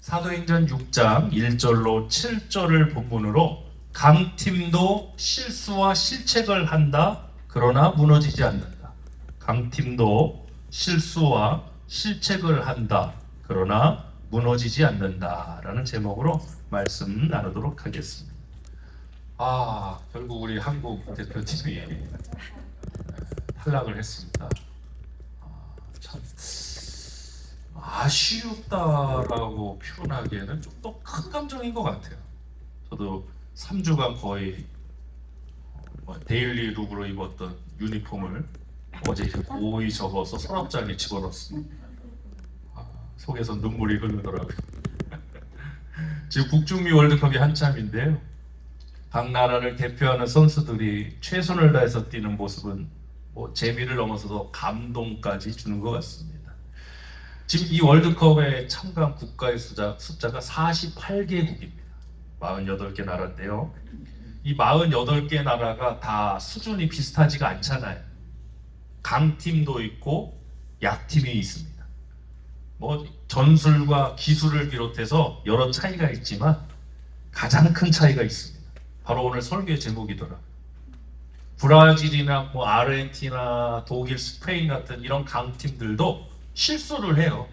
사도행전 6장 1절로 7절을 본문으로 강팀도 실수와 실책을 한다. 그러나 무너지지 않는다. 강팀도 실수와 실책을 한다. 그러나 무너지지 않는다. 라는 제목으로 말씀 나누도록 하겠습니다. 결국 우리 한국 대표팀이 탈락을 했습니다. 참 아쉬웠다라고 표현하기에는 좀 더 큰 감정인 것 같아요. 저도 3주간 거의 데일리 룩으로 입었던 유니폼을 어제 고이 접어서 서랍장에 집어넣었습니다. 속에서 눈물이 흐르더라고요. 지금 북중미 월드컵이 한참인데요. 각 나라를 대표하는 선수들이 최선을 다해서 뛰는 모습은 재미를 넘어서도 감동까지 주는 것 같습니다. 지금 이 월드컵에 참가한 국가의 숫자가 48개국입니다. 48개 나라인데요. 이 48개 나라가 다 수준이 비슷하지가 않잖아요. 강팀도 있고 약팀이 있습니다. 전술과 기술을 비롯해서 여러 차이가 있지만 가장 큰 차이가 있습니다. 바로 오늘 설교의 제목이더라고요. 브라질이나 아르헨티나, 독일, 스페인 같은 이런 강팀들도 실수를 해요.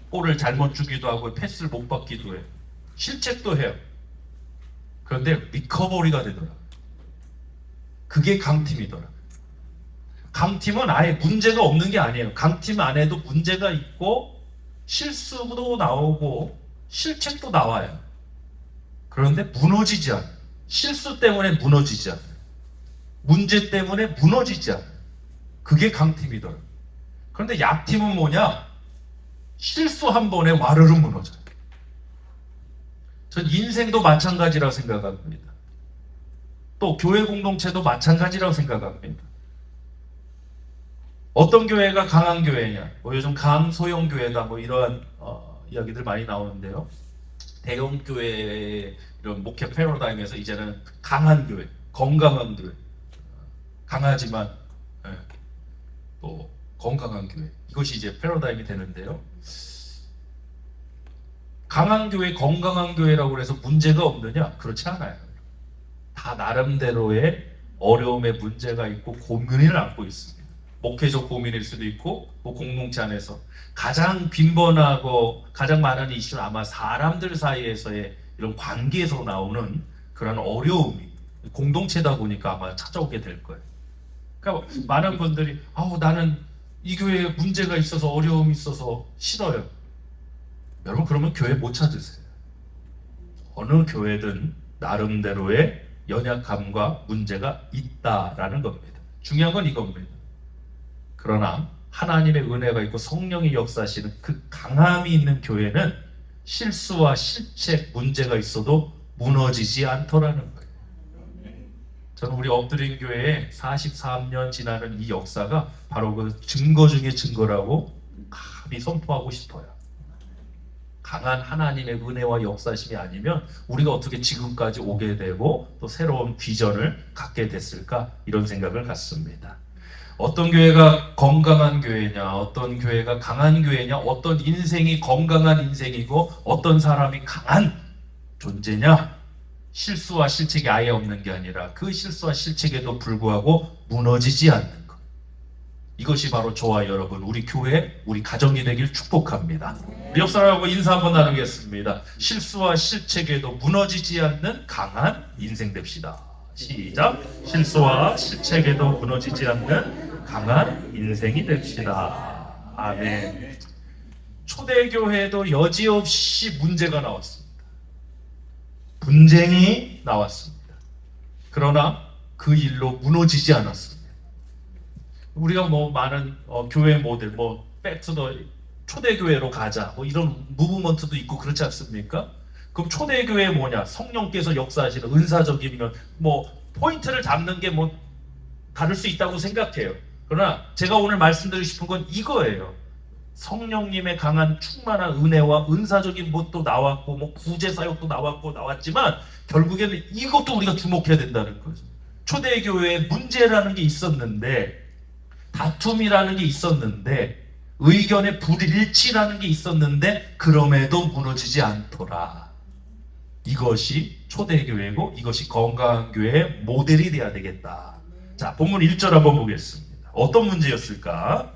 골을 잘못 주기도 하고 패스를 못 받기도 해요. 실책도 해요. 그런데 리커버리가 되더라고요. 그게 강팀이더라고요. 강팀은 아예 문제가 없는 게 아니에요. 강팀 안에도 문제가 있고 실수도 나오고 실책도 나와요. 그런데 무너지지 않아요. 실수 때문에 무너지지 않아요. 문제 때문에 무너지지 않아요. 그게 강팀이더라고요. 그런데 약팀은 뭐냐? 실수 한 번에 와르르 무너져요. 전 인생도 마찬가지라고 생각합니다. 또 교회 공동체도 마찬가지라고 생각합니다. 어떤 교회가 강한 교회냐? 요즘 강소형 교회다 이러한 이야기들 많이 나오는데요. 대형 교회 이런 목회 패러다임에서 이제는 강한 교회, 건강한 교회, 강하지만 또 건강한 교회, 이것이 이제 패러다임이 되는데요. 강한 교회, 건강한 교회라고 해서 문제가 없느냐? 그렇지 않아요. 다 나름대로의 어려움에 문제가 있고 고민을 안고 있습니다. 목회적 고민일 수도 있고 공동체 안에서 가장 빈번하고 가장 많은 이슈는 아마 사람들 사이에서의 이런 관계에서 나오는 그런 어려움이 공동체다 보니까 아마 찾아오게 될 거예요. 그러니까 많은 분들이 나는 이 교회에 문제가 있어서 어려움이 있어서 싫어요. 여러분 그러면 교회 못 찾으세요. 어느 교회든 나름대로의 연약함과 문제가 있다라는 겁니다. 중요한 건 이겁니다. 그러나 하나님의 은혜가 있고 성령이 역사하시는 그 강함이 있는 교회는 실수와 실책, 문제가 있어도 무너지지 않더라는 거예요. 저는 우리 엎드린 교회에 43년 지나는 이 역사가 바로 그 증거 중의 증거라고 감히 선포하고 싶어요. 강한 하나님의 은혜와 역사심이 아니면 우리가 어떻게 지금까지 오게 되고 또 새로운 비전을 갖게 됐을까 이런 생각을 갖습니다. 어떤 교회가 건강한 교회냐, 어떤 교회가 강한 교회냐, 어떤 인생이 건강한 인생이고 어떤 사람이 강한 존재냐, 실수와 실책이 아예 없는 게 아니라 그 실수와 실책에도 불구하고 무너지지 않는 것. 이것이 바로 저와 여러분, 우리 교회, 우리 가정이 되길 축복합니다. 우리 옆 사람하고 인사 한번 나누겠습니다. 실수와 실책에도 무너지지 않는 강한 인생 됩시다. 시작. 실수와 실책에도 무너지지 않는 강한 인생이 됩시다. 아멘. 초대교회도 여지없이 문제가 나왔습니다. 분쟁이 나왔습니다. 그러나 그 일로 무너지지 않았습니다. 우리가 많은 교회 모델, 백투더 초대교회로 가자, 이런 무브먼트도 있고 그렇지 않습니까? 그럼 초대교회 뭐냐? 성령께서 역사하시는 은사적인 면, 포인트를 잡는 게 다를 수 있다고 생각해요. 그러나 제가 오늘 말씀드리고 싶은 건 이거예요. 성령님의 강한 충만한 은혜와 은사적인 것도 나왔고 구제 사역도 나왔지만 결국에는 이것도 우리가 주목해야 된다는 거죠. 초대교회에 문제라는 게 있었는데, 다툼이라는 게 있었는데 의견의 불일치라는 게 있었는데 그럼에도 무너지지 않더라. 이것이 초대교회고 이것이 건강한 교회의 모델이 돼야 되겠다. 자, 본문 1절 한번 보겠습니다. 어떤 문제였을까?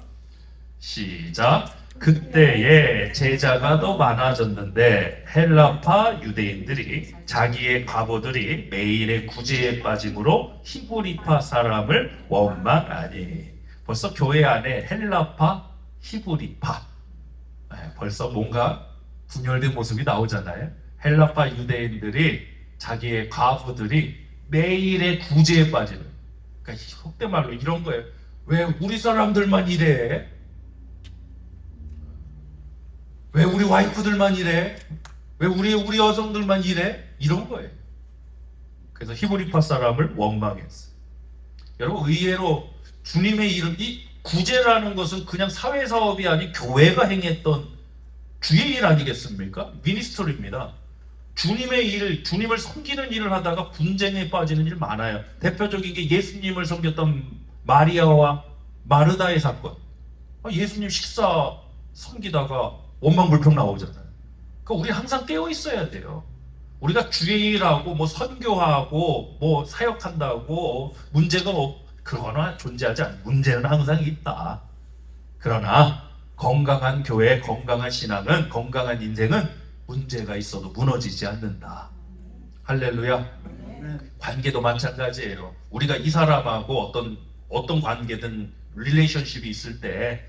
시작. 그때에 제자가 더 많아졌는데 헬라파 유대인들이 자기의 과부들이 매일의 구제에 빠짐으로 히브리파 사람을 원망하니. 벌써 교회 안에 헬라파, 히브리파, 벌써 뭔가 분열된 모습이 나오잖아요. 헬라파 유대인들이 자기의 과부들이 매일의 구제에 빠지는, 그러니까 속된 말로 이런 거예요. 왜 우리 사람들만 이래? 왜 우리 와이프들만 이래? 왜 우리 여성들만 이래? 이런 거예요. 그래서 히브리파 사람을 원망했어요. 여러분, 의외로 주님의 이름, 이 구제라는 것은 그냥 사회사업이 아닌 교회가 행했던 주의 일 아니겠습니까? 미니스터리입니다. 주님의 일, 주님을 섬기는 일을 하다가 분쟁에 빠지는 일 많아요. 대표적인 게 예수님을 섬겼던 마리아와 마르다의 사건. 예수님 식사 섬기다가 원망불평 나오잖아요. 그러니까 우리 항상 깨어 있어야 돼요. 우리가 주의 일하고 뭐 선교하고 뭐 사역한다고 문제가 그거나 존재하지 않아요. 문제는 항상 있다. 그러나 건강한 교회, 건강한 신앙은, 건강한 인생은 문제가 있어도 무너지지 않는다. 할렐루야. 관계도 마찬가지예요. 우리가 이 사람하고 어떤 관계든 릴레이션십이 있을 때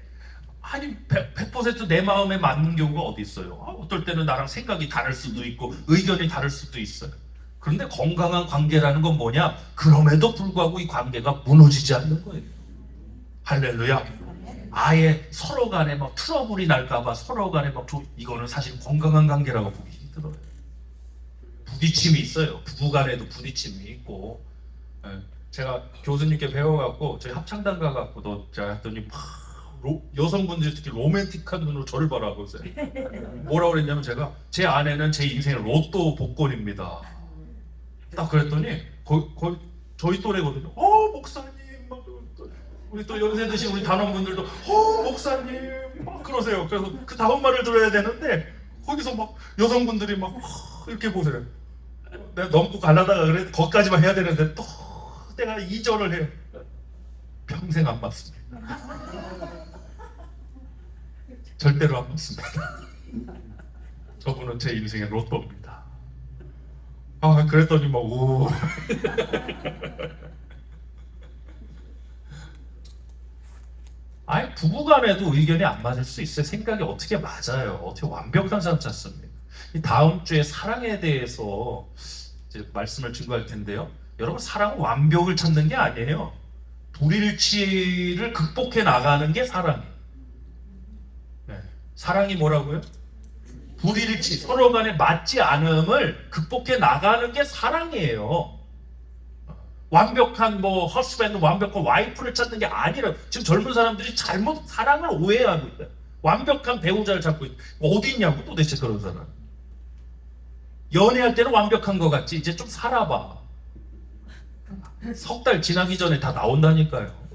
아니 100% 내 마음에 맞는 경우가 어디 있어요? 어떨 때는 나랑 생각이 다를 수도 있고 의견이 다를 수도 있어요. 그런데 건강한 관계라는 건 뭐냐? 그럼에도 불구하고 이 관계가 무너지지 않는 거예요. 할렐루야. 아예 서로 간에 막 트러블이 날까봐 서로 간에 막 이거는 사실 건강한 관계라고 보기 힘들어요. 부딪힘이 있어요. 부부 간에도 부딪힘이 있고. 제가 교수님께 배워갖고 저희 합창단 가갖고 제가 했더니 여성분들이 특히 로맨틱한 눈으로 저를 바라보세요. 뭐라고 그랬냐면 제가 제 아내는 제 인생의 로또 복권입니다. 딱 그랬더니 거의 저희 또래거든요. 목사님 막 우리 또 연세 드신 우리 단원분들도 목사님 막 그러세요. 그래서 그 다음 말을 들어야 되는데 거기서 막 여성분들이 막 이렇게 보세요. 내가 넘고 가려다가 그래 거기까지만 해야 되는데 또 내가 2절을 해요. 평생 안 맞습니다. 절대로 안 맞습니다. 저분은 제 인생의 로또입니다. 그랬더니 오. 아니 부부간에도 의견이 안 맞을 수 있어요. 생각이 어떻게 맞아요? 어떻게 완벽한 사람 찾습니까? 이 다음 주에 사랑에 대해서 이제 말씀을 증거할 텐데요. 여러분, 사랑은 완벽을 찾는 게 아니에요. 불일치를 극복해 나가는 게 사랑이에요. 사랑이 뭐라고요? 불일치, 서로 간에 맞지 않음을 극복해 나가는 게 사랑이에요. 완벽한 허스밴드, 완벽한 와이프를 찾는 게 아니라 지금 젊은 사람들이 잘못 사랑을 오해하고 있다. 완벽한 배우자를 찾고 있다. 어디 있냐고 도대체 그런 사람. 연애할 때는 완벽한 것 같지. 이제 좀 살아봐. 석 달 지나기 전에 다 나온다니까요.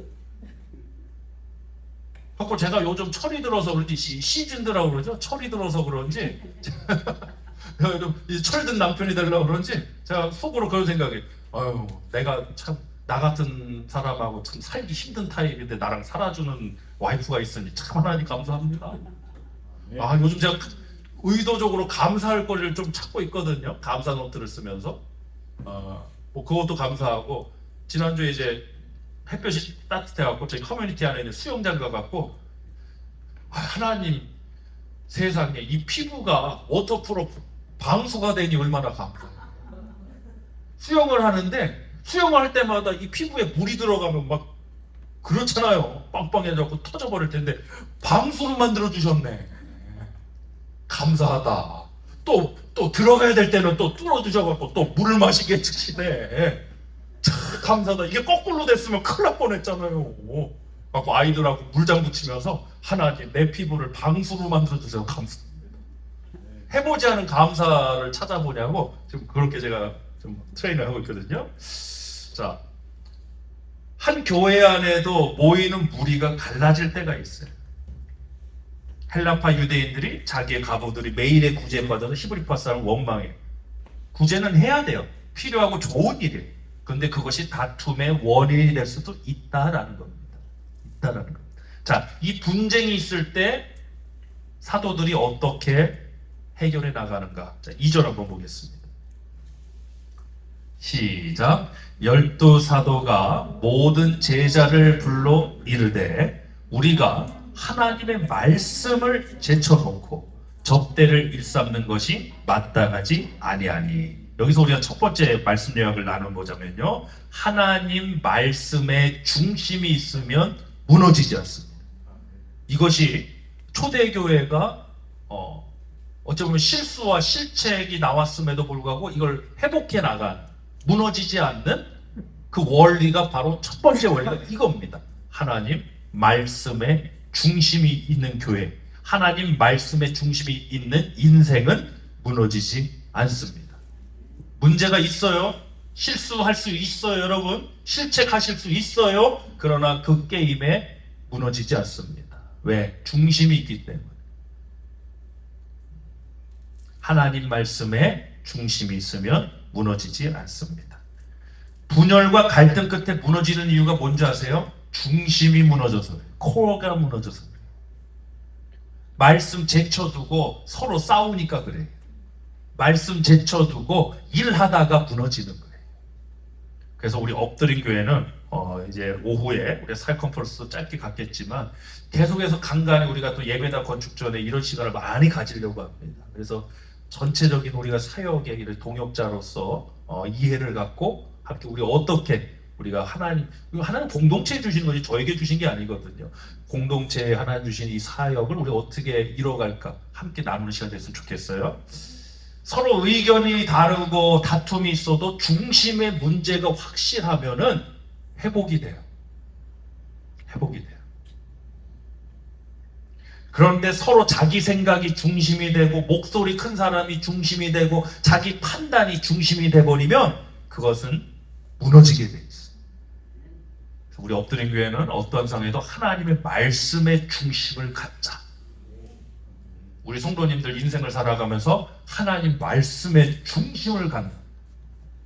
그래서 제가 요즘 철이 들어서 그런지 시즌드라고 그러죠. 철이 들어서 그런지 철든 남편이 되려고 그런지 제가 속으로 그런 생각이 내가 참 나 같은 사람하고 참 살기 힘든 타입인데 나랑 살아주는 와이프가 있으니 참 하나님 감사합니다. 요즘 제가 의도적으로 감사할 거리를 좀 찾고 있거든요. 감사 노트를 쓰면서 그것도 감사하고 지난주에 이제 햇볕이 따뜻해갖고 저희 커뮤니티 안에 있는 수영장 가갖고 하나님 세상에 이 피부가 워터프루프 방수가 되니 얼마나 감사해요. 수영을 하는데 수영을 할 때마다 이 피부에 물이 들어가면 막 그렇잖아요. 빵빵해져서 터져버릴 텐데 방수로 만들어 주셨네. 감사하다. 또 들어가야 될 때는 또 뚫어주셔갖고 또 물을 마시게 해주시네. 참 감사하다. 이게 거꾸로 됐으면 큰일 날 뻔했잖아요. 막 아이들하고 물장 붙이면서 하나님 내 피부를 방수로 만들어주세요. 감사합니다. 해보지 않은 감사를 찾아보냐고 지금 그렇게 제가 좀 트레이닝을 하고 있거든요. 자, 한 교회 안에도 모이는 무리가 갈라질 때가 있어요. 헬라파 유대인들이 자기의 가부들이 매일의 구제에 빠져서 히브리파 사람을 원망해. 구제는 해야 돼요. 필요하고 좋은 일이에요. 그런데 그것이 다툼의 원인이 될 수도 있다라는 겁니다. 있다라는 겁니다. 자, 이 분쟁이 있을 때 사도들이 어떻게 해결해 나가는가. 자, 2절 한번 보겠습니다. 시작. 12사도가 모든 제자를 불러 이르되 우리가 하나님의 말씀을 제쳐놓고 접대를 일삼는 것이 마땅하지 아니하니. 여기서 우리가 첫 번째 말씀 요약을 나눠보자면요, 하나님 말씀에 중심이 있으면 무너지지 않습니다. 이것이 초대교회가 어쩌면 실수와 실책이 나왔음에도 불구하고 이걸 회복해 나간, 무너지지 않는 그 원리가 바로 첫 번째 원리가 이겁니다. 하나님 말씀에 중심이 있는 교회, 하나님 말씀에 중심이 있는 인생은 무너지지 않습니다. 문제가 있어요. 실수할 수 있어요, 여러분. 실책하실 수 있어요. 그러나 그 게임에 무너지지 않습니다. 왜? 중심이 있기 때문에. 하나님 말씀에 중심이 있으면 무너지지 않습니다. 분열과 갈등 끝에 무너지는 이유가 뭔지 아세요? 중심이 무너져서 그래요. 코어가 무너져서 그래요. 말씀 제쳐두고 서로 싸우니까 그래요. 말씀 제쳐두고 일하다가 무너지는 거예요. 그래서 우리 엎드린 교회는 이제 오후에 우리 사회 컨퍼런스도 짧게 갖겠지만 계속해서 간간히 우리가 또 예배당 건축 전에 이런 시간을 많이 가지려고 합니다. 그래서 전체적인 우리가 사역의 이런 동역자로서 이해를 갖고 함께 우리 어떻게 우리가 하나님 공동체에 주신 것이 저에게 주신 게 아니거든요. 공동체에 하나님 주신 이 사역을 우리 어떻게 이뤄갈까 함께 나누는 시간 됐으면 좋겠어요. 서로 의견이 다르고 다툼이 있어도 중심의 문제가 확실하면은 회복이 돼요. 회복이 돼요. 그런데 서로 자기 생각이 중심이 되고 목소리 큰 사람이 중심이 되고 자기 판단이 중심이 돼버리면 그것은 무너지게 돼 있어요. 우리 엎드린 교회는 어떠한 상황에도 하나님의 말씀의 중심을 갖자. 우리 성도님들 인생을 살아가면서 하나님 말씀의 중심을 갖는.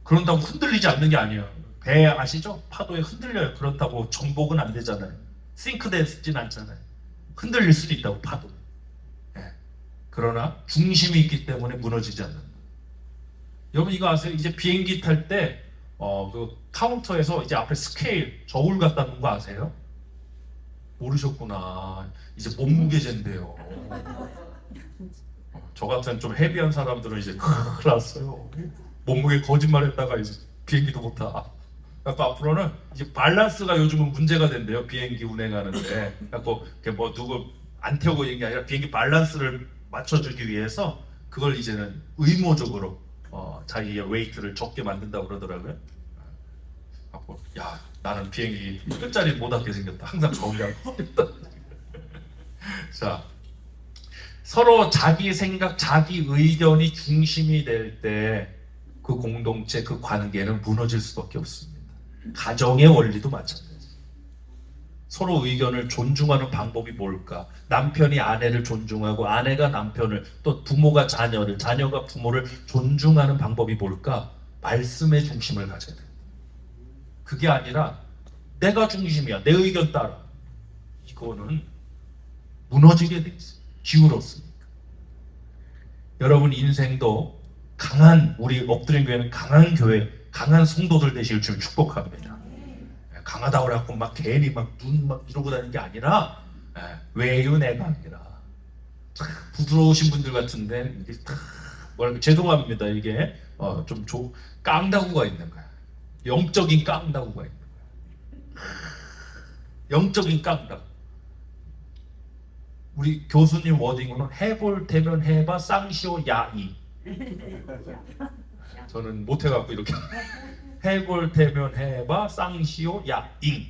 그런다고 흔들리지 않는 게 아니에요. 배 아시죠? 파도에 흔들려요. 그렇다고 정복은 안 되잖아요. 싱크되진 않잖아요. 흔들릴 수도 있다고 파도. 네. 그러나 중심이 있기 때문에 무너지지 않는다. 여러분 이거 아세요? 이제 비행기 탈 때 그 카운터에서 이제 앞에 스케일 저울 갖다 놓은 거 아세요? 모르셨구나. 이제 몸무게 잰대요. 저 같은 좀 헤비한 사람들은 이제 큰일 났어요. 몸무게 거짓말했다가 이제 비행기도 못 타. 그래서 앞으로는 이제 밸런스가 요즘은 문제가 된대요. 비행기 운행하는데. 그래서 뭐 누구 안 태우고 있는 게 아니라 비행기 밸런스를 맞춰주기 위해서 그걸 이제는 의무적으로 자기의 웨이트를 적게 만든다고 그러더라고요. 야, 나는 비행기 끝자리 못 앉게 생겼다. 항상 정리하고. 자, 서로 자기 생각, 자기 의견이 중심이 될 때 그 공동체, 그 관계는 무너질 수밖에 없습니다. 가정의 원리도 마찬가지. 서로 의견을 존중하는 방법이 뭘까? 남편이 아내를 존중하고 아내가 남편을, 또 부모가 자녀를, 자녀가 부모를 존중하는 방법이 뭘까? 말씀의 중심을 가져야 돼요. 그게 아니라 내가 중심이야, 내 의견 따라. 이거는 무너지게 돼 있어요. 기울었으니까. 여러분 인생도 강한, 우리 엎드린 교회는 강한 교회, 강한 성도들 되시길 주님 축복합니다. 강하다고 해갖고 막 괜히 막 눈 막 이러고 다니는 게 아니라 왜요 내가 아니라 부드러우신 분들 같은데 이게 죄송합니다. 이게 좀 깡다구가 있는 거야. 영적인 깡다구가 있는 거야. 영적인 깡다구. 우리 교수님 워딩으로는 해볼 테면 해봐 쌍시오 야이. 저는 못해갖고 이렇게 해볼 테면 해봐 쌍시오 야잉.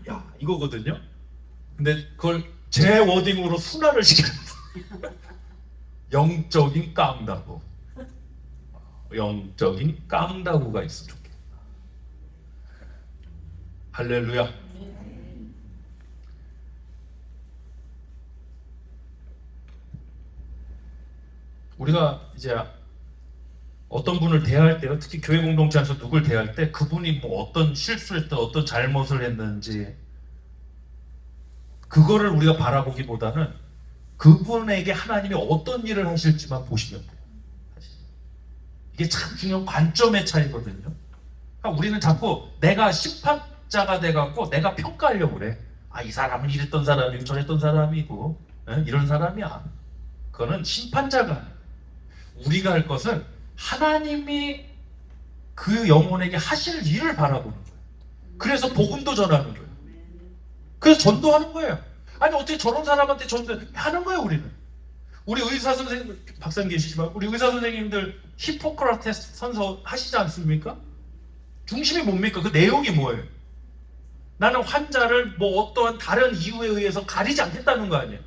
야 이거거든요. 근데 그걸 제 워딩으로 순화를 시켰어. 영적인 깡다구. 영적인 깡다구가 있어 좋겠다. 할렐루야. 우리가 이제 어떤 분을 대할 때요, 특히 교회 공동체 안에서 누굴 대할 때 그분이 뭐 어떤 실수를 했든 어떤 잘못을 했는지 그거를 우리가 바라보기보다는 그분에게 하나님이 어떤 일을 하실지만 보시면 돼요. 이게 참 중요한 관점의 차이거든요. 그러니까 우리는 자꾸 내가 심판자가 돼갖고 내가 평가하려고 그래. 아, 이 사람은 이랬던 사람이고 저랬던 사람이고 이런 사람이야. 그거는 심판자가 아니야. 우리가 할 것은 하나님이 그 영혼에게 하실 일을 바라보는 거예요. 그래서 복음도 전하는 거예요. 그래서 전도하는 거예요. 아니 어떻게 저런 사람한테 전도하는 거예요. 우리 의사 선생님, 박사님 계시지만 우리 의사 선생님들 히포크라테스 선서 하시지 않습니까? 중심이 뭡니까? 그 내용이 뭐예요? 나는 환자를 뭐 어떠한 다른 이유에 의해서 가리지 않겠다는 거 아니에요?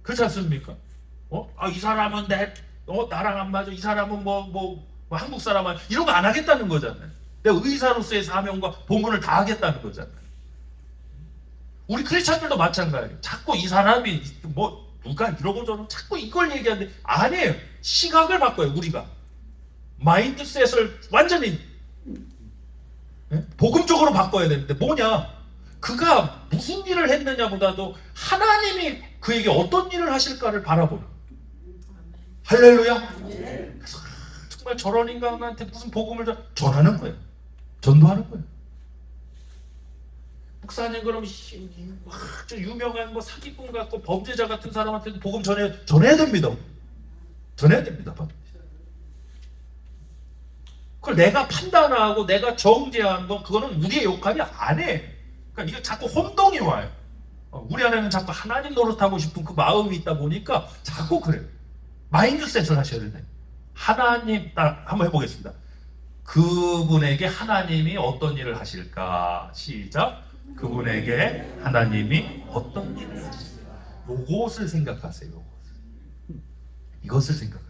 그렇지 않습니까? 이 사람은 나랑 안 맞아. 이 사람은 뭐 한국 사람은 이런 거 안 하겠다는 거잖아요. 내가 의사로서의 사명과 본분을 다 하겠다는 거잖아요. 우리 크리스찬들도 마찬가지예요. 자꾸 이 사람이 뭐 누가 이러고 저러고 자꾸 이걸 얘기하는데 아니에요. 시각을 바꿔요. 우리가 마인드셋을 완전히 복음적으로 바꿔야 되는데 뭐냐? 그가 무슨 일을 했느냐보다도 하나님이 그에게 어떤 일을 하실까를 바라보는. 할렐루야. 그래서 정말 저런 인간한테 무슨 복음을 전하는 거예요. 전도하는 거예요. 목사님 그럼 저 유명한 뭐 사기꾼 같고 범죄자 같은 사람한테도 복음 전해야 됩니다. 전해야 됩니다. 그걸 내가 판단하고 내가 정죄하는 건 그거는 우리의 역할이 아니에요. 그러니까 이게 자꾸 혼동이 와요. 우리 안에는 자꾸 하나님 노릇하고 싶은 그 마음이 있다 보니까 자꾸 그래요. 마인드셋을 하셔야 돼요. 하나님, 한번 해보겠습니다. 그분에게 하나님이 어떤 일을 하실까? 시작. 그분에게 하나님이 어떤 일을 하실까? 요것을 생각하세요. 이것을 생각하세요.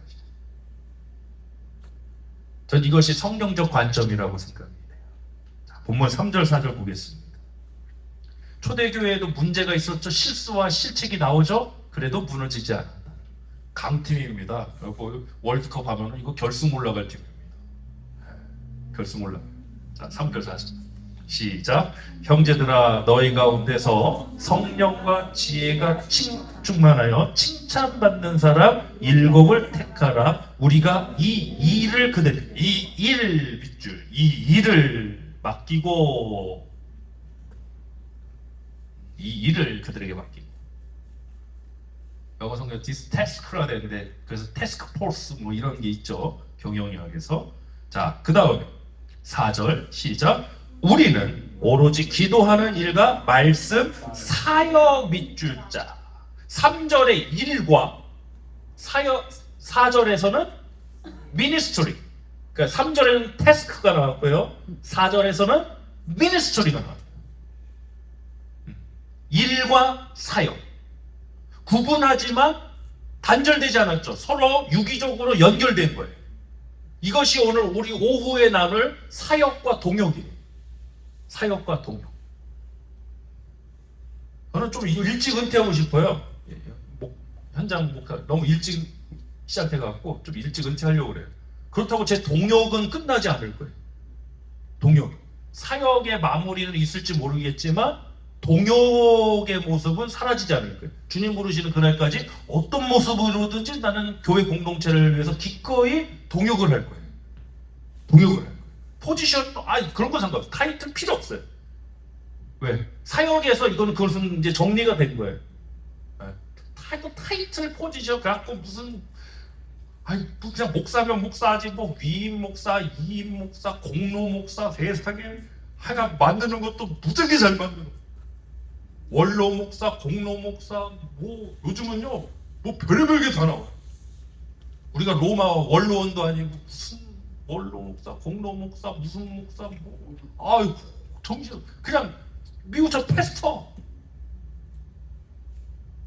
전 이것이 성경적 관점이라고 생각합니다. 본문 3절 4절 보겠습니다. 초대교회에도 문제가 있었죠. 실수와 실책이 나오죠. 그래도 무너지지 않았다. 강팀입니다. 월드컵 하면 이거 결승 올라갈 팀입니다. 결승 올라가요. 자, 3절 4절 시작. 형제들아 너희 가운데서 성령과 지혜가 충만하여 칭찬받는 사람 7을 택하라. 우리가 이 일을 빗줄 이 일을 맡기고 이 일을 그들에게 맡기고. 영어 성경 this task라 되는데 그래서 task force 뭐 이런 게 있죠. 경영학에서. 자, 그 다음에 4절 시작. 우리는 오로지 기도하는 일과 말씀 사역 밑줄 자. 3절의 일과 사역, 4절에서는 ministry. 그러니까 3절에는 task가 나왔고요. 4절에서는 ministry가 나왔어요. 일과 사역. 구분하지만 단절되지 않았죠. 서로 유기적으로 연결된 거예요. 이것이 오늘 우리 오후에 나눌 사역과 동역이에요. 사역과 동역. 저는 좀 일찍 은퇴하고 싶어요. 현장 목사 너무 일찍 시작해갖고 좀 일찍 은퇴하려고 그래요. 그렇다고 제 동역은 끝나지 않을 거예요. 동역. 사역의 마무리는 있을지 모르겠지만 동역의 모습은 사라지지 않을 거예요. 주님 부르시는 그날까지 어떤 모습으로든지 나는 교회 공동체를 위해서 기꺼이 동역을 할 거예요. 동역을 할 거예요. 포지션, 그런 건 상관없어요. 타이틀 필요 없어요. 왜? 사역에서 그것은 이제 정리가 된 거예요. 타이틀 포지션 갖고 무슨 그냥 목사면 목사지 뭐 위임 목사, 이임 목사, 공로 목사 세상에 하나 만드는 것도 무지하게 잘 만드는 거예요. 원로 목사, 공로 목사, 뭐 요즘은요 뭐 별의별 게 다 나와요. 우리가 로마 원로원도 아니고 무슨 원로 목사, 공로 목사, 무슨 목사, 정신 그냥 미국처럼 패스터.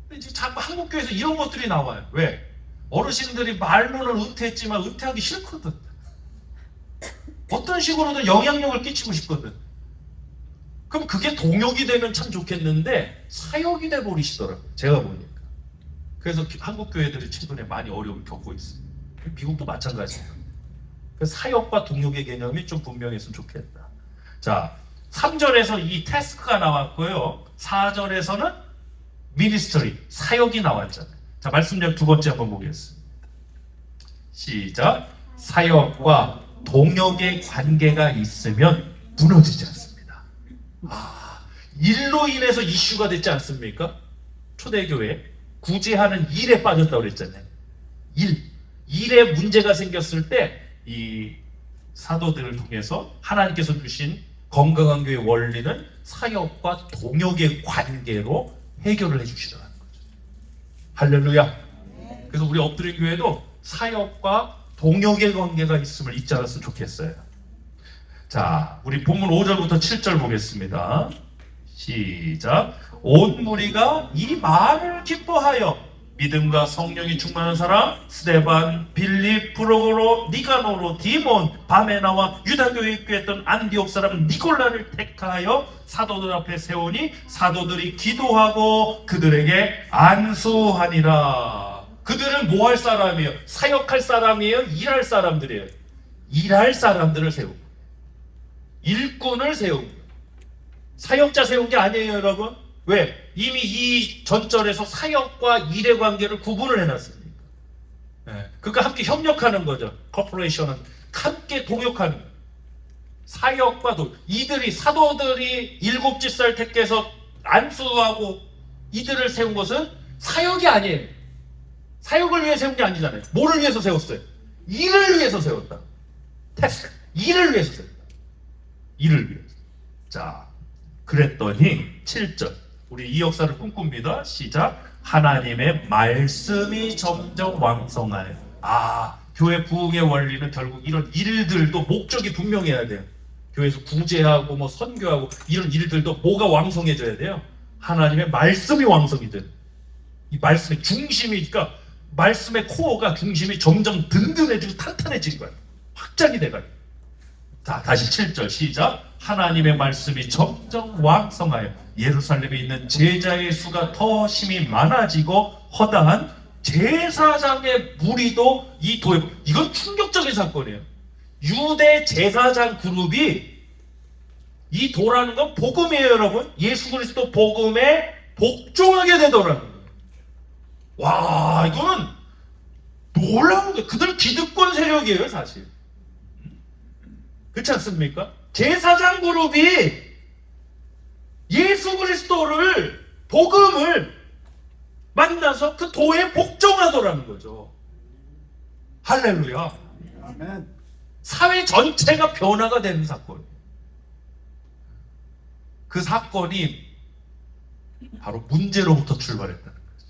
근데 이제 자꾸 한국 교회에서 이런 것들이 나와요. 왜? 어르신들이 말로는 은퇴했지만 은퇴하기 싫거든. 어떤 식으로든 영향력을 끼치고 싶거든. 그럼 그게 동역이 되면 참 좋겠는데 사역이 돼 버리시더라고요. 제가 보니까. 그래서 한국 교회들이 최근에 많이 어려움을 겪고 있습니다. 미국도 마찬가지예요. 그래서 사역과 동역의 개념이 좀 분명했으면 좋겠다. 자, 3절에서 이 태스크가 나왔고요. 4절에서는 미니스터리, 사역이 나왔잖아요. 자, 말씀력 두 번째 한번 보겠습니다. 시작. 사역과 동역의 관계가 있으면 무너지지 않습니다. 일로 인해서 이슈가 됐지 않습니까? 초대교회 구제하는 일에 빠졌다고 그랬잖아요. 일에 문제가 생겼을 때 이 사도들을 통해서 하나님께서 주신 건강한 교회 원리는 사역과 동역의 관계로 해결을 해주시더라는 거죠. 할렐루야. 그래서 우리 엎드린 교회도 사역과 동역의 관계가 있음을 잊지 않았으면 좋겠어요. 자, 우리 본문 5절부터 7절 보겠습니다. 시작. 온 무리가 이 말을 기뻐하여 믿음과 성령이 충만한 사람 스데반, 빌립, 프로고로, 니가노로, 디몬, 바메나와 유다교에 입교했던 안디옥 사람 니골라를 택하여 사도들 앞에 세우니 사도들이 기도하고 그들에게 안수하니라. 그들은 뭐 할 사람이에요? 사역할 사람이에요? 일할 사람들이에요? 일할 사람들을 세우고 일꾼을 세우고 사역자 세운 게 아니에요, 여러분. 왜? 이미 이 전절에서 사역과 일의 관계를 구분을 해놨습니다. 그러니까 함께 협력하는 거죠. 코퍼레이션은 함께 동역하는 거예요. 사역과 이들이 사도들이 7집사를 택해서 안수하고 이들을 세운 것은 사역이 아니에요. 사역을 위해 세운 게 아니잖아요. 뭐를 위해서 세웠어요? 일을 위해서 세웠다. 태스크. 일을 위해서 세웠다. 일을 위해서. 자, 그랬더니 7절. 우리 이 역사를 꿈꿉니다. 시작. 하나님의 말씀이 점점 왕성하여. 교회 부흥의 원리는 결국 이런 일들도 목적이 분명해야 돼요. 교회에서 구제하고 뭐 선교하고 이런 일들도 뭐가 왕성해져야 돼요? 하나님의 말씀이 왕성해져야 돼요. 이 말씀의 중심이, 그러니까 말씀의 코어가 중심이 점점 든든해지고 탄탄해진 거예요. 확장이 돼가요. 자, 다시 7절 시작. 하나님의 말씀이 점점 왕성하여 예루살렘에 있는 제자의 수가 더 심히 많아지고 허다한 제사장의 무리도 이 도에, 이건 충격적인 사건이에요. 유대 제사장 그룹이 이 도라는 건 복음이에요, 여러분. 예수 그리스도 복음에 복종하게 되더라는 거예요. 와, 이거는 놀라운 거예요. 그들 기득권 세력이에요, 사실. 그렇지 않습니까? 제사장 그룹이 예수 그리스도를, 복음을 만나서 그 도에 복종하더라는 거죠. 할렐루야. 아멘. 사회 전체가 변화가 되는 사건이에요. 그 사건이 바로 문제로부터 출발했다는 거죠.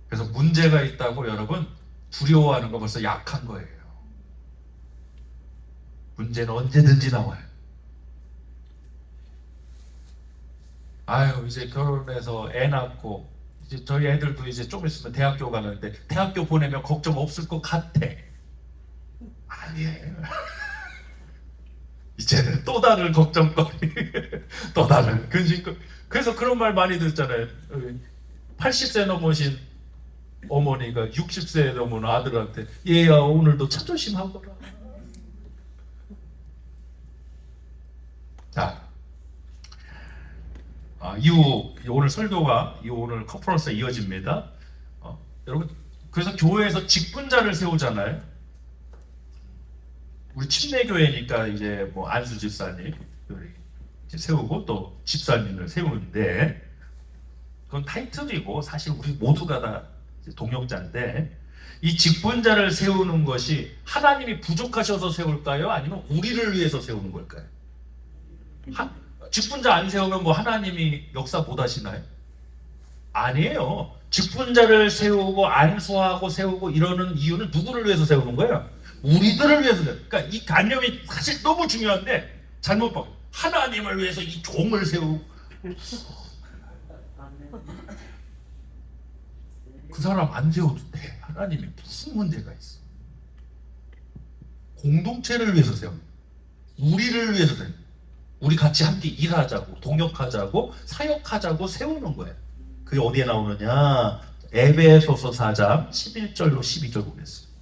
그래서 문제가 있다고 여러분 두려워하는 거 벌써 약한 거예요. 문제는 언제든지 나와요. 이제 결혼해서 애 낳고 이제 저희 애들도 이제 좀 있으면 대학교 가는데 대학교 보내면 걱정 없을 것 같아. 아니에요. 이제는 또 다른 걱정거리, 또 다른 근심거리. 그래서 그런 말 많이 듣잖아요. 80세 넘으신 어머니가 60세 넘은 아들한테 얘야 오늘도 차 조심하거라. 자, 이후 오늘 설교가 오늘 컨퍼런스가 이어집니다. 여러분, 그래서 교회에서 직분자를 세우잖아요. 우리 침례교회니까 이제 뭐 안수 집사님 이제 세우고 또 집사님을 세우는데 그건 타이틀이고 사실 우리 모두가 다 동역자인데 이 직분자를 세우는 것이 하나님이 부족하셔서 세울까요? 아니면 우리를 위해서 세우는 걸까요? 직분자 안 세우면 뭐 하나님이 역사 못 하시나요? 아니에요. 직분자를 세우고 안수하고 세우고 이러는 이유는 누구를 위해서 세우는 거예요? 우리들을 위해서. 그러니까 이 관념이 사실 너무 중요한데 잘못 봐. 하나님을 위해서 이 종을 세우고 그 사람 안 세워도 돼. 하나님이 무슨 문제가 있어? 공동체를 위해서 세워. 우리를 위해서 세워. 우리 같이 함께 일하자고, 동역하자고, 사역하자고 세우는 거예요. 그게 어디에 나오느냐? 에베소서 4장 11절로 12절 보겠습니다.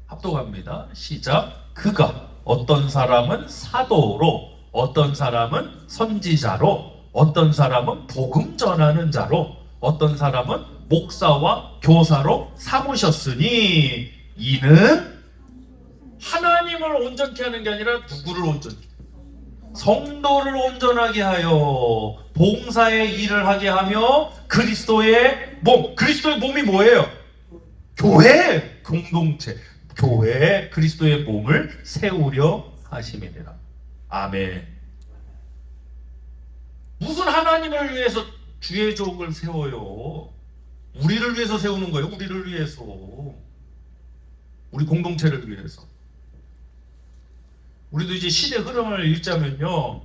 합독합니다. 시작. 그가 어떤 사람은 사도로, 어떤 사람은 선지자로, 어떤 사람은 복음 전하는 자로, 어떤 사람은 목사와 교사로 삼으셨으니 이는 하나님을 온전케 하는 게 아니라 누구를 온전케? 성도를 온전하게 하여 봉사의 일을 하게 하며 그리스도의 몸, 그리스도의 몸이 뭐예요? 교회, 공동체, 교회, 그리스도의 몸을 세우려 하심이니라. 아멘. 무슨 하나님을 위해서 주의 종을 세워요? 우리를 위해서 세우는 거예요. 우리를 위해서. 우리 공동체를 위해서. 우리도 이제 시대 흐름을 읽자면요.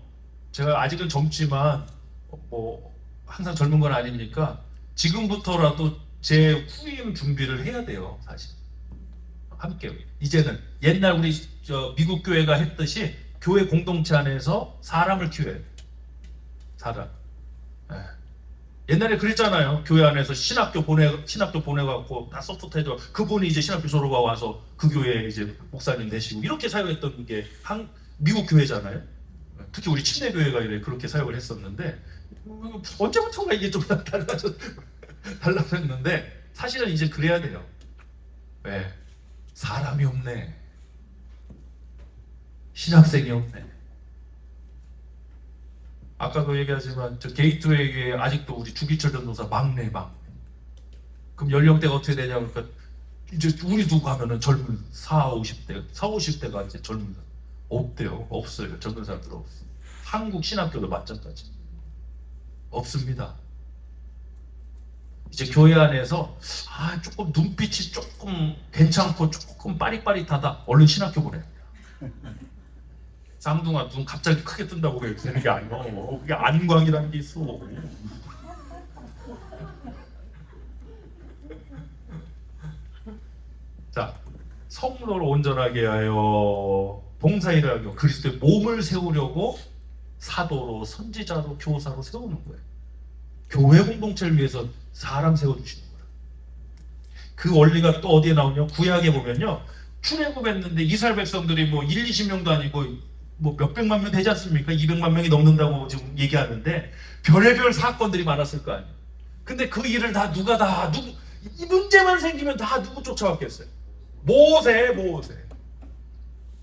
제가 아직은 젊지만 항상 젊은 건 아니니까 지금부터라도 제 후임 준비를 해야 돼요. 사실. 함께. 이제는 옛날 우리 미국 교회가 했듯이 교회 공동체 안에서 사람을 키워야 돼요. 사람. 옛날에 그랬잖아요. 교회 안에서 신학교 보내갖고 다 서포트해줘. 그분이 이제 신학교 졸업하고 와서 그 교회에 이제 목사님 되시고 이렇게 사역했던 게 미국 교회잖아요. 특히 우리 침례교회가 그렇게 사역을 했었는데 언제부턴가 이게 좀 달라졌는데 사실은 이제 그래야 돼요. 왜? 사람이 없네. 신학생이 없네. 아까도 얘기하지만 저 게이트웨이에 아직도 우리 주기철 전도사 막내. 그럼 연령대가 어떻게 되냐 그러니까 이제 우리도 가면은 젊은 50대가 이제 젊은 사람 없대요. 없어요. 젊은 사람들 없어요. 한국 신학교도 마찬가지. 없습니다. 이제 교회 안에서 조금 눈빛이 조금 괜찮고 조금 빠릿빠릿하다. 얼른 신학교 보내. 쌍둥아 눈 갑자기 크게 뜬다고 되는 게 아니고 그게 안광이라는 게 있어. 자, 성도를 온전하게 하여 봉사일을 하여 그리스도의 몸을 세우려고 사도로, 선지자로, 교사로 세우는 거예요. 교회 공동체를 위해서 사람 세워주시는 거예요. 그 원리가 또 어디에 나오냐? 구약에 보면요. 출애굽했는데 이스라엘 백성들이 1, 20명도 아니고 몇백만 명 되지 않습니까? 200만 명이 넘는다고 지금 얘기하는데 별의별 사건들이 많았을 거 아니에요. 근데 그 일을 이 문제만 생기면 다 누구 쫓아왔겠어요? 모세.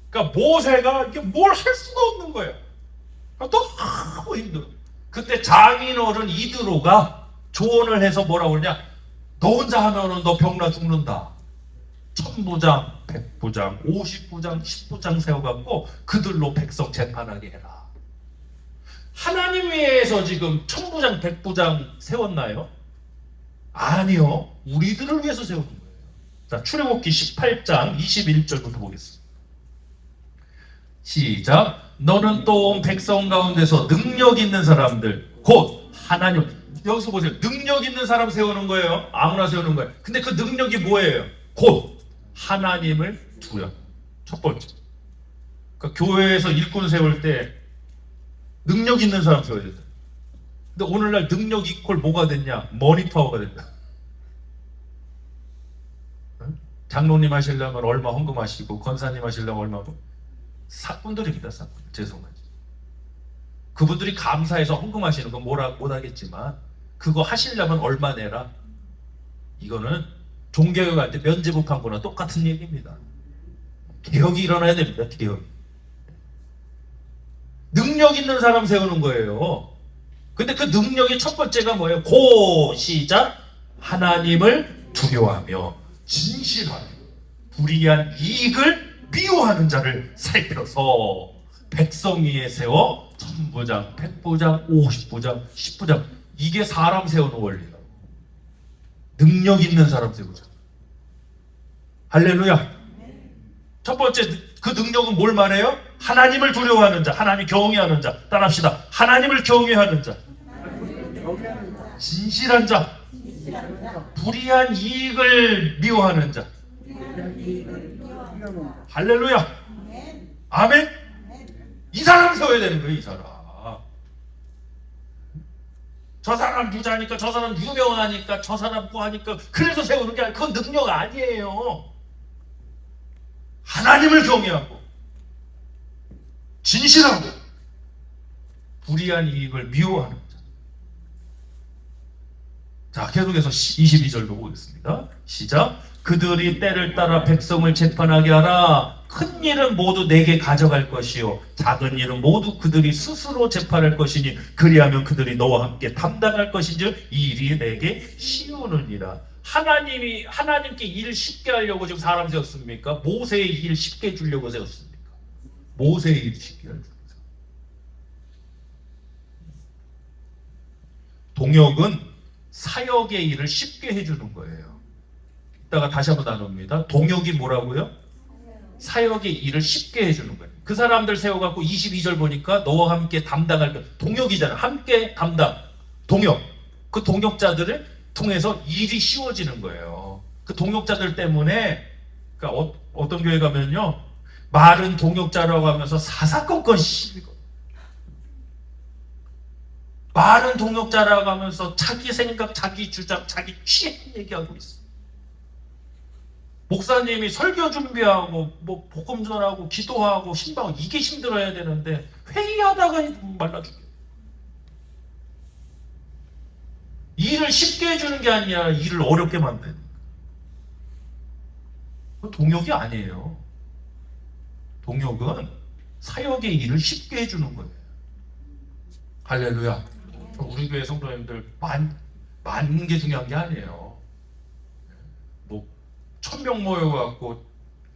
그러니까 모세가 이게 뭘 할 수가 없는 거예요. 너무 힘들어. 그때 장인어른 이드로가 조언을 해서 뭐라고 그러냐? 너 혼자 하면은 너 병나 죽는다. 1000부장, 100부장, 50부장, 10부장 세워갖고 그들로 백성 재판하게 해라. 하나님 위해서 지금 1000부장, 100부장 세웠나요? 아니요. 우리들을 위해서 세우는 거예요. 자, 출애굽기 18장 21절부터 보겠습니다. 시작. 너는 또 온 백성 가운데서 능력 있는 사람들 곧 하나님. 여기서 보세요. 능력 있는 사람 세우는 거예요. 아무나 세우는 거예요. 근데 그 능력이 뭐예요? 곧 하나님을 두려. 첫 번째. 그러니까 교회에서 일꾼 세울 때 능력 있는 사람 세워야 된다. 근데 오늘날 능력 이퀄 뭐가 됐냐? 머니파워가 된다. 장로님 하시려면 얼마 헌금하시고 권사님 하시려면 얼마 사꾼들입니다. 사꾼. 죄송하지. 그분들이 감사해서 헌금하시는 건 못하겠지만 그거 하시려면 얼마 내라. 이거는 종교개혁한테 면제부한 거나 똑같은 얘기입니다. 개혁이 일어나야 됩니다. 개혁. 능력 있는 사람 세우는 거예요. 근데 그 능력의 첫 번째가 뭐예요? 시작. 하나님을 두려워하며 진실하게 불의한 이익을 미워하는 자를 살펴서 백성 위에 세워 1000부장, 100부장, 50부장, 10부장. 이게 사람 세우는 원리다. 능력 있는 사람 세우자. 할렐루야. 첫 번째 그 능력은 뭘 말해요? 하나님을 두려워하는 자, 하나님 경외하는 자. 따라합시다. 하나님을 경외하는 자, 진실한 자, 불의한 이익을 미워하는 자. 할렐루야. 아멘. 이 사람 세워야 되는 거예요, 이 사람. 저 사람 부자니까, 저 사람 유명하니까, 저 사람 뭐하니까 그래서 세우는 게 아니라 그건 능력 아니에요. 하나님을 경외하고 진실하고 불의한 이익을 미워하는 자. 자, 계속해서 22절로 보겠습니다. 시작. 그들이 때를 따라 백성을 재판하게 하라. 큰 일은 모두 내게 가져갈 것이요 작은 일은 모두 그들이 스스로 재판할 것이니 그리하면 그들이 너와 함께 담당할 것인즉 이 일이 내게 쉬우느니라. 하나님께 일을 쉽게 하려고 지금 사람 세웠습니까? 모세의 일 쉽게 해주려고 세웠습니까? 모세의 일 쉽게 하려고. 동역은 사역의 일을 쉽게 해주는 거예요. 이따가 다시 한번 나눕니다. 동역이 뭐라고요? 사역의 일을 쉽게 해주는 거예요. 그 사람들 세워갖고 22절 보니까 너와 함께 담당할 것. 동역이잖아. 함께 담당. 동역. 그 동역자들을 통해서 일이 쉬워지는 거예요. 그 동역자들 때문에 그러니까 어떤 교회 가면요. 말은 동역자라고 하면서 사사건건 시비거. 말은 동역자라고 하면서 자기 생각, 자기 주장, 자기 취향 얘기하고 있어. 목사님이 설교 준비하고 뭐 복음 전하고 기도하고 신방하고 이게 힘들어야 되는데 회의하다가 말라죽게. 일을 쉽게 해주는 게 아니라 일을 어렵게 만드는. 동역이 아니에요. 동역은 사역의 일을 쉽게 해주는 거예요. 할렐루야. 우리 교회 성도님들 많은 게 중요한 게 아니에요. 뭐 1000명 모여갖고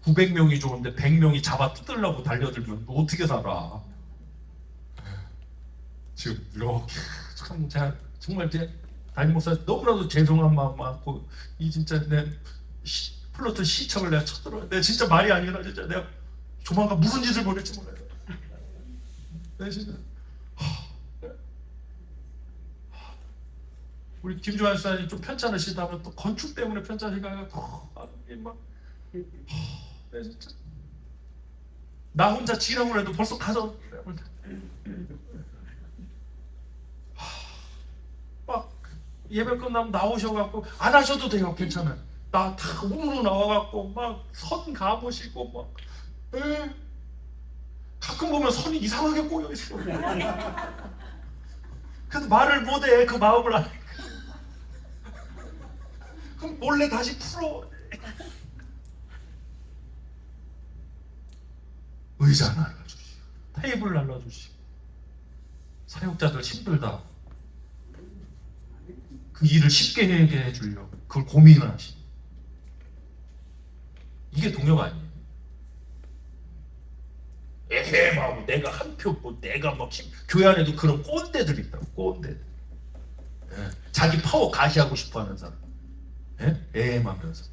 900명이 좋은데 100명이 잡아 뜯으려고 달려들면 어떻게 살아? 지금 이렇게 참 제가 정말 제 담임 목사 너무나도 죄송한 마음 많고 이 진짜 내 플러트 시청을 내가 쳐들어. 내가 진짜 말이 아니라 진짜 내가 조만간 무슨 짓을 벌일지 몰라요. 내가 진짜. 우리 김주환 수사님 좀 편찮으시다면 또 건축 때문에 편찮으시다가 막 진짜 나 혼자 지령을 해도 벌써 가져 막 예배 끝나면 나오셔갖고 안 하셔도 돼요. 괜찮아요. 나 다 몸으로 나와갖고 막 선 가보시고 막 가끔 보면 선이 이상하게 꼬여있어. 그래도 말을 못해. 그 마음을 안 해. 그럼 몰래 다시 풀어. 의자 날라주시고 테이블 날라주시고 사역자들 힘들다. 그 일을 쉽게 하게 해주려고 그걸 고민을 하시. 이게 동역 아니에요. 에헤마고 내가 한 표, 뭐 내가 막 교회 안에도 그런 꼰대들 있다고. 꼰대들. 자기 파워 가시하고 싶어하는 사람. 애엠하면서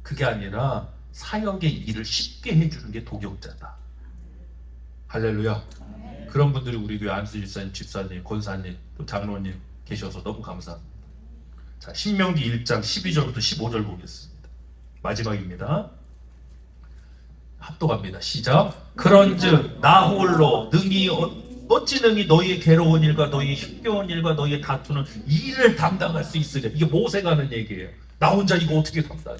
그게 아니라 사역의 일을 쉽게 해주는 게 동역자다. 할렐루야. 그런 분들이 우리 교회 안수 집사님, 권사님, 또 장로님 계셔서 너무 감사합니다. 자, 신명기 1장 12절부터 15절 보겠습니다. 마지막입니다. 합독합니다. 시작. 그런즉 나 홀로 능히 어찌 능히 너희의 괴로운 일과 너희의 힘겨운 일과 너희의 다투는 일을 담당할 수 있으랴. 이게 모세가 하는 얘기예요. 나 혼자 이거 어떻게 담당해?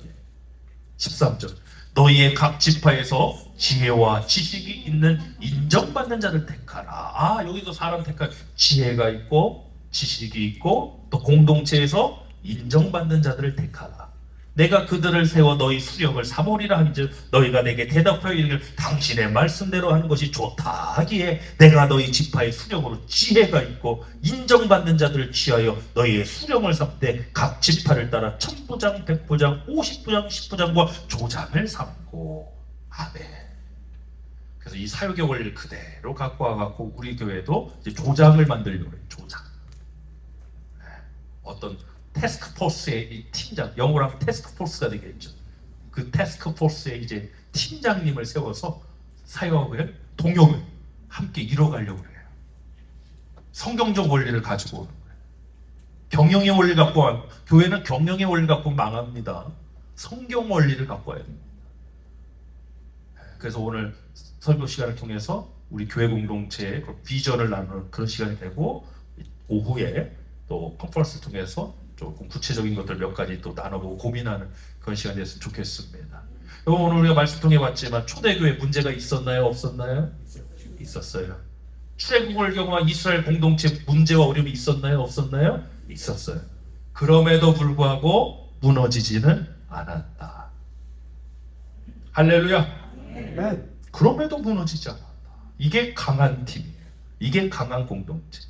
13절. 너희의 각 지파에서 지혜와 지식이 있는 인정받는 자를 택하라. 여기도 사람 택할 지혜가 있고 지식이 있고 또 공동체에서 인정받는 자들을 택하라. 내가 그들을 세워 너희 수령을 삼으리라 한즉 너희가 내게 대답하여 이르기를 당신의 말씀대로 하는 것이 좋다 하기에 내가 너희 지파의 수령으로 지혜가 있고 인정받는 자들을 취하여 너희의 수령을 삼되 각 지파를 따라 1000부장, 100부장, 50부장, 10부장과 조장을 삼고. 아멘. 그래서 이 사역의 원리를 그대로 갖고 와갖고 우리 교회도 이제 조장을 만들려고 해요. 조장. 어떤 태스크포스의 이 팀장, 영어로 하면 태스크포스가 되겠죠. 그 태스크포스의 이제 팀장님을 세워서 사역을, 동역을 함께 이뤄가려고 해요. 성경적 원리를 가지고 오는 거예요. 경영의 원리 갖고 와, 교회는 경영의 원리 갖고 망합니다. 성경 원리를 갖고 와야 됩니다. 그래서 오늘 설교 시간을 통해서 우리 교회 공동체의 그 비전을 나누는 그런 시간이 되고, 오후에 또 컨퍼런스 통해서 조금 구체적인 것들 몇 가지 또 나눠보고 고민하는 그런 시간이 됐으면 좋겠습니다. 오늘 우리가 말씀 통해 봤지만 초대교회 문제가 있었나요? 없었나요? 있었어요. 출애굽을 경험한 이스라엘 공동체 문제와 어려움이 있었나요? 없었나요? 있었어요. 그럼에도 불구하고 무너지지는 않았다. 할렐루야. 그럼에도 무너지지 않았다. 이게 강한 팀이에요. 이게 강한 공동체.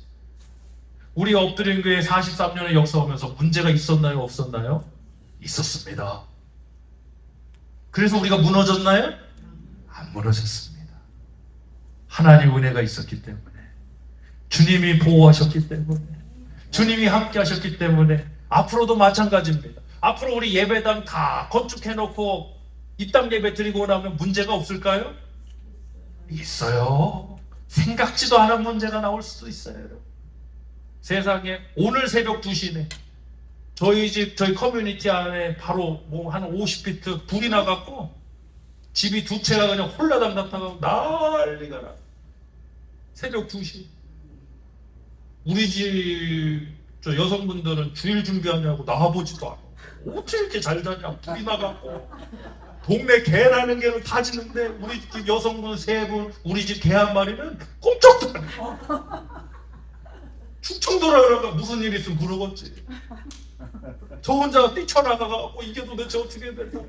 우리 엎드린 교회 43년의 역사하면서 문제가 있었나요? 없었나요? 있었습니다. 그래서 우리가 무너졌나요? 안 무너졌습니다. 하나님의 은혜가 있었기 때문에, 주님이 보호하셨기 때문에, 주님이 함께 하셨기 때문에 앞으로도 마찬가지입니다. 앞으로 우리 예배당 다 건축해놓고 입당 예배 드리고 나면 문제가 없을까요? 있어요. 생각지도 않은 문제가 나올 수도 있어요. 세상에 오늘 새벽 2시네. 저희 집, 저희 커뮤니티 안에 바로 뭐 한 50피트 불이 나갖고 집이 두 채가 그냥 홀라당당 타고 난리가 나. 새벽 2시. 우리 집 저 여성분들은 주일 준비하냐고 나와보지도 않아. 어떻게 이렇게 잘 자냐. 불이 나갖고. 동네 개라는 개를 다 짖는데 우리 집 여성분 3분, 우리 집 개 한 마리는 꼼짝도 안 해. 충청도라 그러면 무슨 일 있으면 물어봤지. 저 혼자 뛰쳐나가고 이게 도대체 어떻게 될까.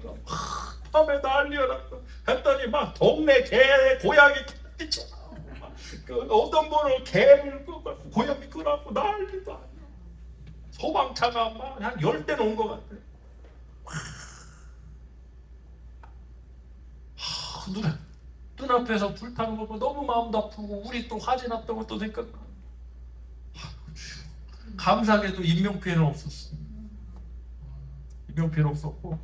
밤에 난리가 났다. 했더니 막 동네 개, 고양이 뛰쳐나오고 그 어떤 분은 개를 끄고 고양이 끄라고 난리도 아니야. 소방차가 막 한 10대는 온 것 같아. 눈앞에서 불타는 거 보고 너무 마음도 아프고 우리 또 화재 났던 것도 생각나. 감사하게도 인명피해는 없었어. 인명피해는 없었고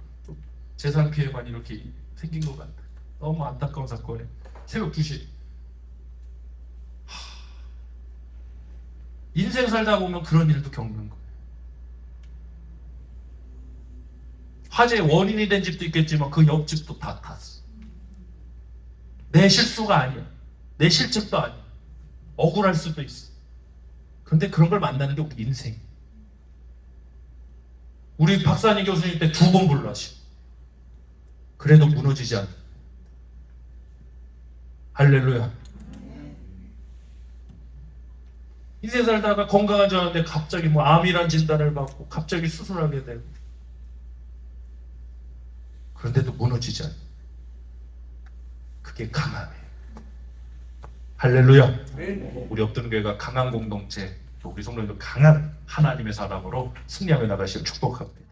재산 피해만 이렇게 생긴 것 같아. 너무 안타까운 사건에 새벽 2시. 인생 살다 보면 그런 일도 겪는 거예요. 화재의 원인이 된 집도 있겠지만 그 옆집도 다 탔어. 내 실수가 아니야. 내 실책도 아니야. 억울할 수도 있어. 그런데 그런 걸 만나는 게 우리 인생. 우리 박사님 교수님 때 2번 불러하시고 그래도 무너지지 않아. 할렐루야. 인생 살다가 건강한 줄 알았는데 갑자기 뭐 암이란 진단을 받고 갑자기 수술하게 되고 그런데도 무너지지 않아. 그게 강함이에요. 할렐루야. 우리 엎드는 교회가 강한 공동체, 또 우리 성도님도 강한 하나님의 사람으로 승리하며 나가시길 축복합니다.